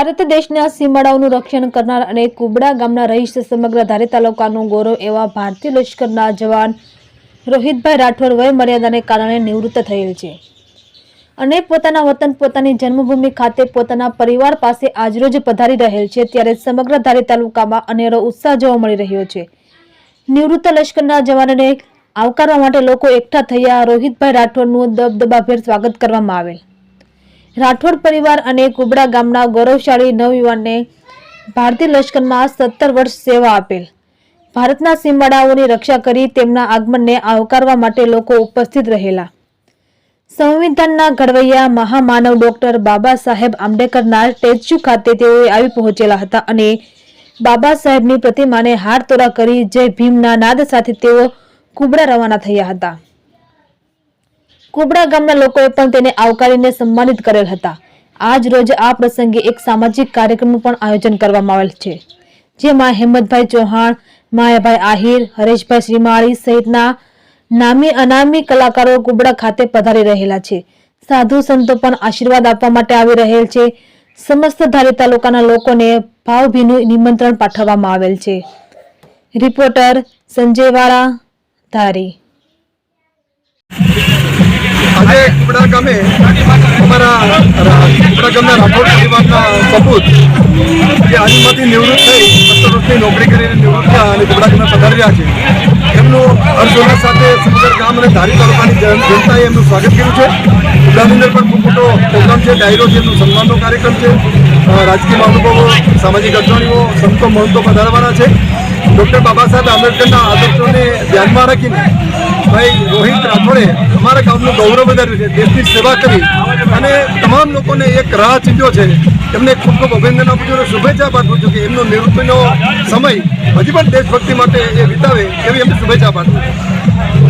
ભારત દેશના સીમાડાઓનું રક્ષણ કરનાર અને કુબડા ગામના રહીશ સમગ્ર ધારી તાલુકાનું ગૌરવ એવા ભારતીય લશ્કરના જવાન રોહિતભાઈ રાઠોડ વય મર્યાદાને કારણે નિવૃત્ત થયેલ છે અને પોતાના વતન પોતાની જન્મભૂમિ ખાતે પોતાના પરિવાર પાસે આજરોજ પધારી રહેલ છે। ત્યારે સમગ્ર ધારી તાલુકામાં અનેરો ઉત્સાહ જોવા મળી રહ્યો છે। નિવૃત્ત લશ્કરના જવાનોને આવકારવા માટે લોકો એકઠા થયા। રોહિતભાઈ રાઠોડનું દબદબાભેર સ્વાગત કરવામાં આવેલ। રાઠોડ પરિવાર અને કુબડા ગામના ગૌરવશાળી નવયુવાનને ભારતીય લશ્કરમાં 17 વર્ષ સેવા આપેલ ભારતના સીમાડાઓની રક્ષા કરી તેમના આગમનને આવકારવા માટે લોકો ઉપસ્થિત રહેલા। સંવિધાનના ઘડવૈયા મહામાનવ ડોક્ટર બાબા સાહેબ આંબેડકરના સ્ટેચ્યુ ખાતે તેઓ આવી પહોંચેલા હતા અને બાબા સાહેબની પ્રતિમાને હાર તોડા કરી જય ભીમના નાદ સાથે તેઓ કુબડા રવાના થયા હતા। કુબડા ગામના લોકોએ પણ તેને આવકારીને સન્માનિત કરેલ હતા। આજ રોજ આ પ્રસંગે એક સામાજિક કાર્યક્રમનું પણ આયોજન કરવામાં આવેલ છે, જેમાં હેમંતભાઈ ચૌહાણ, માયાભાઈ આહિર, હરેશભાઈ શ્રીમાળી સહિતના નામી અનામી કલાકારો કુબડા ખાતે પધારી રહેલા છે। સાધુ સંતો પણ આશીર્વાદ આપવા માટે આવી રહેલ છે। સમસ્ત ધારી તાલુકાના લોકોને ભાવભીનું નિમંત્રણ પાઠવવામાં આવેલ છે। રિપોર્ટર સંજય વાળા, ધારી। આજે કુબડા ગામે અમારા કુબડા ગામના રાઠોડ પરિવારના સપૂત જે આર્મીમાંથી નિવૃત્ત થઈ 17 વર્ષની નોકરી કરીને નિવૃત્ત થયા અને કુબડા ગામે પધારી રહ્યા છે, એમનું હર્ષોલ્લાસ સાથે સમગ્ર ગામ અને ધારી તાલુકાની જનતાએ એમનું સ્વાગત કર્યું છે। કુબડાની અંદર પણ ખૂબ મોટો પ્રોગ્રામ છે, ડાયરો છે, એમનું સન્માનનો કાર્યક્રમ છે। રાજકીય મહાનુભાવો, સામાજિક અગ્રણીઓ, સંતો મહંતો પધારવાના છે। ડૉક્ટર બાબા સાહેબ આંબેડકરના આદર્શોને ધ્યાનમાં રાખીને ભાઈ રોહિત રાઠોડે અમારા ગામનું ગૌરવ વધાર્યું છે, દેશની સેવા કરી અને તમામ લોકોને એક રાહ ચીંધ્યો છે। એમને ખૂબ ખૂબ અભિનંદન આપું છું અને શુભેચ્છા પાઠવું છું કે એમનો નિવૃત્તિનો સમય હજી પણ દેશભક્તિ માટે એ વિતાવે એવી એમને શુભેચ્છા પાઠવું છું।